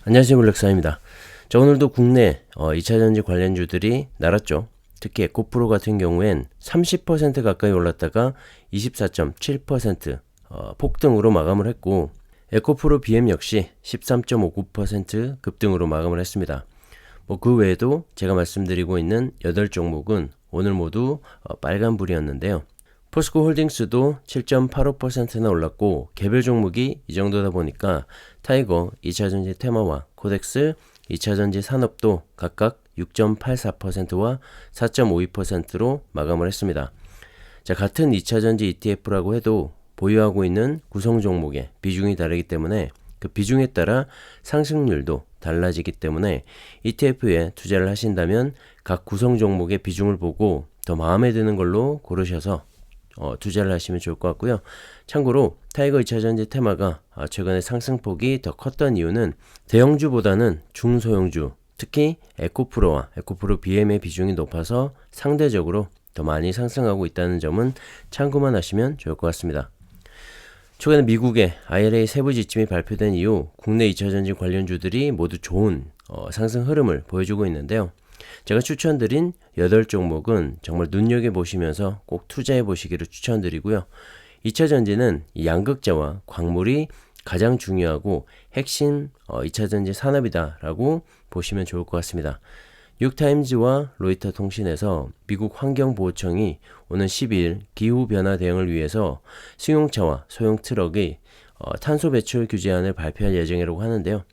안녕하세요, 블랙사입니다. 자, 오늘도 국내 2차전지 관련주들이 날았죠. 특히 에코프로 같은 경우엔 30% 가까이 올랐다가 24.7% 폭등으로 마감을 했고, 에코프로 BM 역시 13.59% 급등으로 마감을 했습니다. 그 외에도 제가 말씀드리고 있는 8종목은 오늘 모두 빨간불이었는데요. 포스코홀딩스도 7.85%나 올랐고, 개별 종목이 이 정도다 보니까 타이거 2차전지 테마와 코덱스 2차전지 산업도 각각 6.84%와 4.52%로 마감을 했습니다. 자, 같은 2차전지 ETF라고 해도 보유하고 있는 구성 종목의 비중이 다르기 때문에 그 비중에 따라 상승률도 달라지기 때문에 ETF에 투자를 하신다면 각 구성 종목의 비중을 보고 더 마음에 드는 걸로 고르셔서 투자를 하시면 좋을 것 같고요. 참고로 타이거 2차전지 테마가 최근에 상승폭이 더 컸던 이유는 대형주보다는 중소형주, 특히 에코프로와 에코프로 BM의 비중이 높아서 상대적으로 더 많이 상승하고 있다는 점은 참고만 하시면 좋을 것 같습니다. 최근에 미국의 IRA 세부 지침이 발표된 이후 국내 2차전지 관련주들이 모두 좋은 상승 흐름을 보여주고 있는데요. 제가 추천드린 8종목은 정말 눈여겨보시면서 꼭 투자해 보시기를 추천드리고요. 2차전지는 양극재와 광물이 가장 중요하고 핵심 2차전지 산업이다 라고 보시면 좋을 것 같습니다. 뉴욕타임즈와 로이터 통신에서 미국 환경보호청이 오는 10일 기후변화 대응을 위해서 승용차와 소형 트럭의 탄소 배출 규제안을 발표할 예정이라고 하는데요.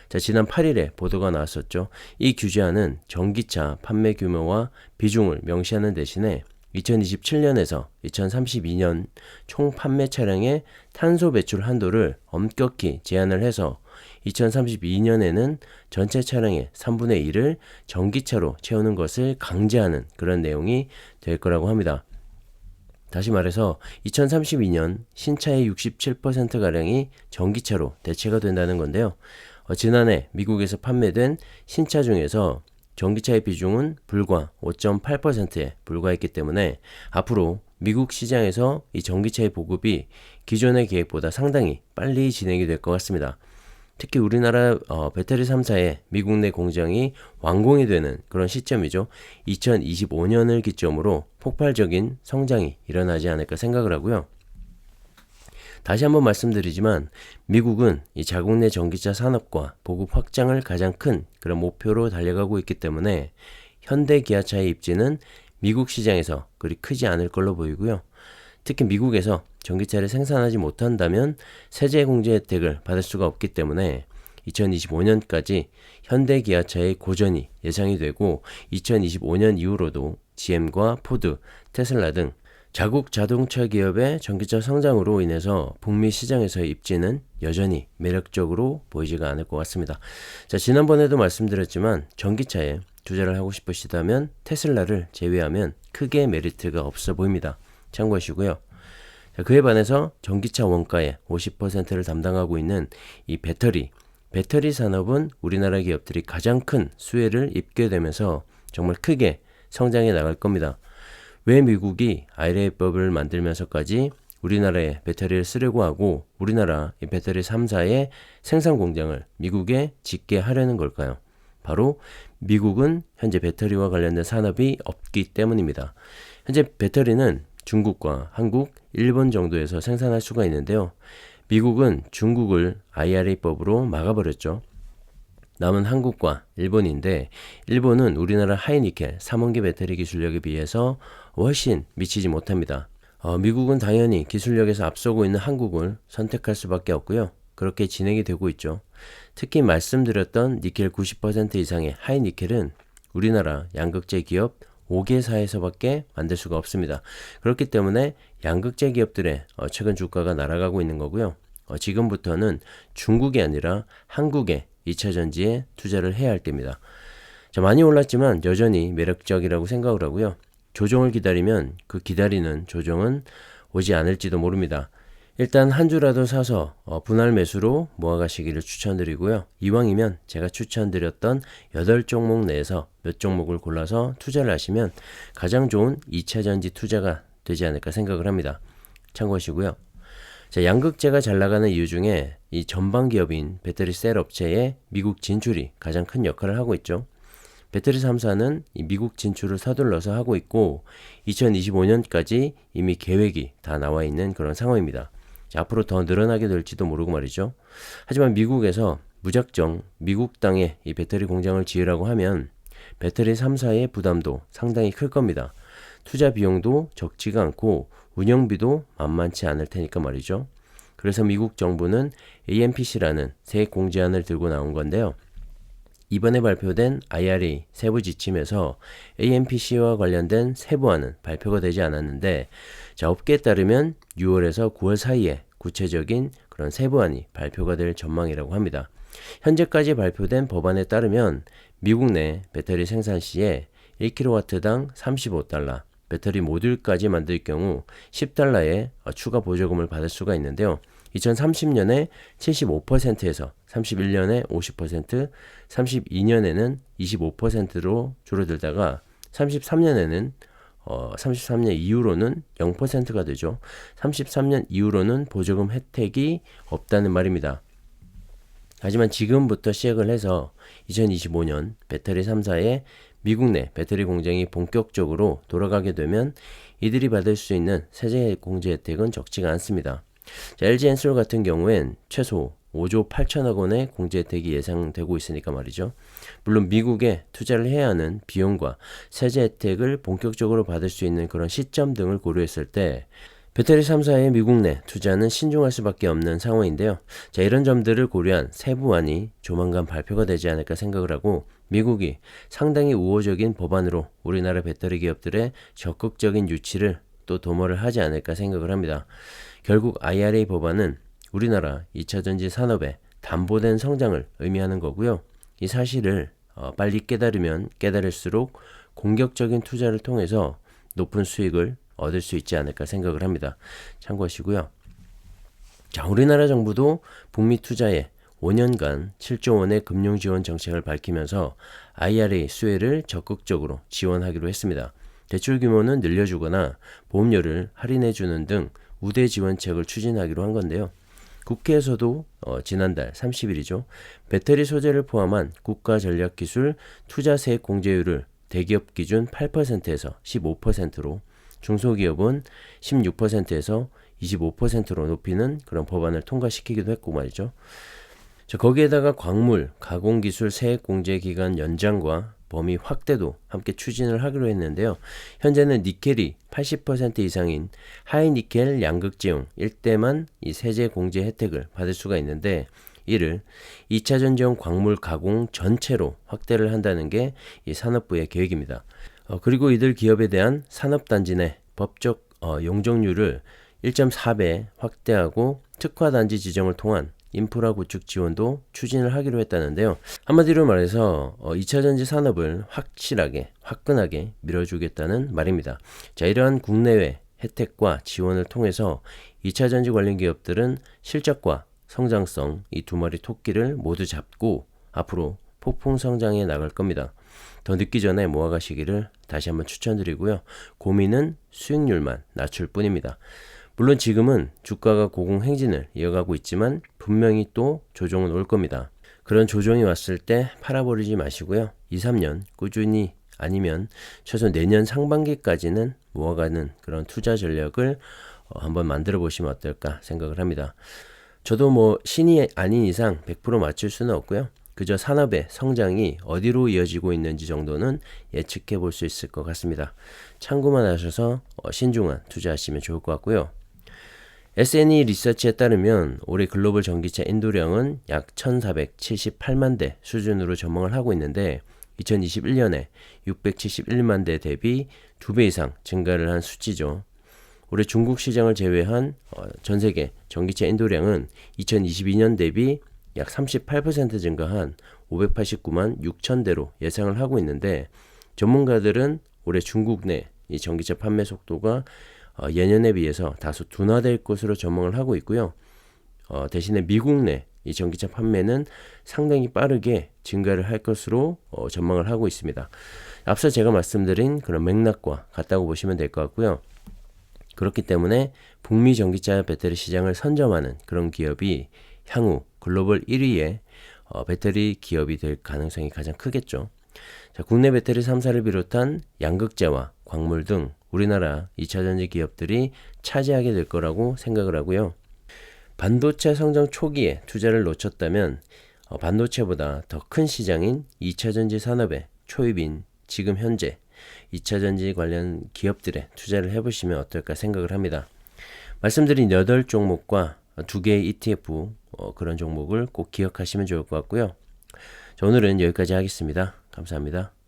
자, 지난 8일에 보도가 나왔었죠. 이 규제안은 전기차 판매 규모와 비중을 명시하는 대신에 2027년에서 2032년 총 판매 차량의 탄소 배출 한도를 엄격히 제한을 해서 2032년에는 전체 차량의 3분의 1을 전기차로 채우는 것을 강제하는 그런 내용이 될 거라고 합니다. 다시 말해서 2032년 신차의 67%가량이 전기차로 대체가 된다는 건데요. 지난해 미국에서 판매된 신차 중에서 전기차의 비중은 불과 5.8%에 불과했기 때문에 앞으로 미국 시장에서 이 전기차의 보급이 기존의 계획보다 상당히 빨리 진행이 될 것 같습니다. 특히 우리나라 배터리 3사의 미국 내 공장이 완공이 되는 그런 시점이죠. 2025년을 기점으로 폭발적인 성장이 일어나지 않을까 생각을 하고요. 다시 한번 말씀드리지만 미국은 이 자국 내 전기차 산업과 보급 확장을 가장 큰 그런 목표로 달려가고 있기 때문에 현대 기아차의 입지는 미국 시장에서 그리 크지 않을 걸로 보이고요. 특히 미국에서 전기차를 생산하지 못한다면 세제 공제 혜택을 받을 수가 없기 때문에 2025년까지 현대 기아차의 고전이 예상이 되고 2025년 이후로도 GM과 포드, 테슬라 등 자국 자동차 기업의 전기차 성장으로 인해서 북미 시장에서의 입지는 여전히 매력적으로 보이지가 않을 것 같습니다. 자, 지난번에도 말씀드렸지만 전기차에 투자를 하고 싶으시다면 테슬라를 제외하면 크게 메리트가 없어 보입니다. 참고하시고요. 자, 그에 반해서 전기차 원가의 50%를 담당하고 있는 이 배터리 산업은 우리나라 기업들이 가장 큰 수혜를 입게 되면서 정말 크게 성장해 나갈 겁니다. 왜 미국이 IRA법을 만들면서까지 우리나라에 배터리를 쓰려고 하고 우리나라 이 배터리 3사의 생산 공장을 미국에 짓게 하려는 걸까요? 바로 미국은 현재 배터리와 관련된 산업이 없기 때문입니다. 현재 배터리는 중국과 한국, 일본 정도에서 생산할 수가 있는데요. 미국은 중국을 IRA법으로 막아버렸죠. 남은 한국과 일본인데 일본은 우리나라 하이니켈 3원기 배터리 기술력에 비해서 훨씬 미치지 못합니다. 미국은 당연히 기술력에서 앞서고 있는 한국을 선택할 수밖에 없고요. 그렇게 진행이 되고 있죠. 특히 말씀드렸던 니켈 90% 이상의 하이니켈은 우리나라 양극재 기업 5개사에서밖에 만들 수가 없습니다. 그렇기 때문에 양극재 기업들의 최근 주가가 날아가고 있는 거고요. 지금부터는 중국이 아니라 한국의 2차전지에 투자를 해야 할 때입니다. 자, 많이 올랐지만 여전히 매력적이라고 생각을 하고요. 조정을 기다리면 그 기다리는 조정은 오지 않을지도 모릅니다. 일단 한 주라도 사서 분할 매수로 모아가시기를 추천드리고요. 이왕이면 제가 추천드렸던 8종목 내에서 몇 종목을 골라서 투자를 하시면 가장 좋은 2차전지 투자가 되지 않을까 생각을 합니다. 참고하시고요. 자, 양극재가 잘 나가는 이유 중에 이 전방 기업인 배터리 셀 업체의 미국 진출이 가장 큰 역할을 하고 있죠. 배터리 3사는 이 미국 진출을 서둘러서 하고 있고 2025년까지 이미 계획이 다 나와 있는 그런 상황입니다. 자, 앞으로 더 늘어나게 될지도 모르고 말이죠. 하지만 미국에서 무작정 미국 땅에 이 배터리 공장을 지으라고 하면 배터리 3사의 부담도 상당히 클 겁니다. 투자 비용도 적지가 않고 운영비도 만만치 않을 테니까 말이죠. 그래서 미국 정부는 AMPC라는 새 공제안을 들고 나온 건데요. 이번에 발표된 IRA 세부 지침에서 AMPC와 관련된 세부안은 발표가 되지 않았는데, 자, 업계에 따르면 6월에서 9월 사이에 구체적인 그런 세부안이 발표가 될 전망이라고 합니다. 현재까지 발표된 법안에 따르면 미국 내 배터리 생산 시에 1kW당 35달러, 배터리 모듈까지 만들 경우 10달러의 추가 보조금을 받을 수가 있는데요. 2030년에 75%에서 31년에 50%, 32년에는 25%로 줄어들다가 33년에는 33년 이후로는 0%가 되죠. 33년 이후로는 보조금 혜택이 없다는 말입니다. 하지만 지금부터 시작을 해서 2025년 배터리 3사의 미국 내 배터리 공장이 본격적으로 돌아가게 되면 이들이 받을 수 있는 세제 공제 혜택은 적지가 않습니다. 자, LG엔솔 같은 경우엔 최소 5조 8천억 원의 공제 혜택이 예상되고 있으니까 말이죠. 물론 미국에 투자를 해야 하는 비용과 세제 혜택을 본격적으로 받을 수 있는 그런 시점 등을 고려했을 때 배터리 3사의 미국 내 투자는 신중할 수밖에 없는 상황인데요. 자, 이런 점들을 고려한 세부안이 조만간 발표가 되지 않을까 생각을 하고 미국이 상당히 우호적인 법안으로 우리나라 배터리 기업들의 적극적인 유치를 또 도모를 하지 않을까 생각을 합니다. 결국 IRA 법안은 우리나라 2차전지 산업의 담보된 성장을 의미하는 거고요. 이 사실을 빨리 깨달으면 깨달을수록 공격적인 투자를 통해서 높은 수익을 얻을 수 있지 않을까 생각을 합니다. 참고하시고요. 자, 우리나라 정부도 북미 투자에 5년간 7조 원의 금융 지원 정책을 밝히면서 IRA 수혜를 적극적으로 지원하기로 했습니다. 대출 규모는 늘려주거나 보험료를 할인해주는 등 우대 지원책을 추진하기로 한 건데요. 국회에서도 지난달 30일이죠. 배터리 소재를 포함한 국가전략기술 투자세액 공제율을 대기업 기준 8%에서 15%로 중소기업은 16%에서 25%로 높이는 그런 법안을 통과시키기도 했고 말이죠. 자, 거기에다가 광물, 가공기술 세액 공제 기간 연장과 범위 확대도 함께 추진을 하기로 했는데요. 현재는 니켈이 80% 이상인 하이니켈 양극재용 일대만 이 세제 공제 혜택을 받을 수가 있는데 이를 2차전지용 광물 가공 전체로 확대를 한다는 게 이 산업부의 계획입니다. 그리고 이들 기업에 대한 산업단지 내 법적 용적률을 1.4배 확대하고 특화단지 지정을 통한 인프라 구축 지원도 추진을 하기로 했다는데요. 한마디로 말해서 2차전지 산업을 확실하게 화끈하게 밀어주겠다는 말입니다. 자, 이러한 국내외 혜택과 지원을 통해서 2차전지 관련 기업들은 실적과 성장성 이 두 마리 토끼를 모두 잡고 앞으로 폭풍 성장해 나갈 겁니다. 더 늦기 전에 모아가시기를 다시 한번 추천드리고요. 고민은 수익률만 낮출 뿐입니다. 물론 지금은 주가가 고공행진을 이어가고 있지만 분명히 또 조정은 올 겁니다. 그런 조정이 왔을 때 팔아버리지 마시고요. 2, 3년 꾸준히 아니면 최소 내년 상반기까지는 모아가는 그런 투자 전략을 한번 만들어 보시면 어떨까 생각을 합니다. 저도 신이 아닌 이상 100% 맞출 수는 없고요. 그저 산업의 성장이 어디로 이어지고 있는지 정도는 예측해 볼 수 있을 것 같습니다. 참고만 하셔서 신중한 투자하시면 좋을 것 같고요. S&E 리서치에 따르면 올해 글로벌 전기차 인도량은 약 1478만 대 수준으로 전망을 하고 있는데 2021년에 671만 대 대비 2배 이상 증가를 한 수치죠. 올해 중국 시장을 제외한 전 세계 전기차 인도량은 2022년 대비 약 38% 증가한 589만 6천 대로 예상을 하고 있는데 전문가들은 올해 중국 내 이 전기차 판매 속도가 예년에 비해서 다소 둔화될 것으로 전망을 하고 있고요. 대신에 미국 내 이 전기차 판매는 상당히 빠르게 증가를 할 것으로 전망을 하고 있습니다. 앞서 제가 말씀드린 그런 맥락과 같다고 보시면 될 것 같고요. 그렇기 때문에 북미 전기차 배터리 시장을 선점하는 그런 기업이 향후 글로벌 1위의 배터리 기업이 될 가능성이 가장 크겠죠. 자, 국내 배터리 3사를 비롯한 양극재와 광물 등 우리나라 2차전지 기업들이 차지하게 될 거라고 생각을 하고요. 반도체 성장 초기에 투자를 놓쳤다면 반도체보다 더 큰 시장인 2차전지 산업의 초입인 지금 현재 2차전지 관련 기업들에 투자를 해보시면 어떨까 생각을 합니다. 말씀드린 8종목과 2개의 ETF 그런 종목을 꼭 기억하시면 좋을 것 같고요. 자, 오늘은 여기까지 하겠습니다. 감사합니다.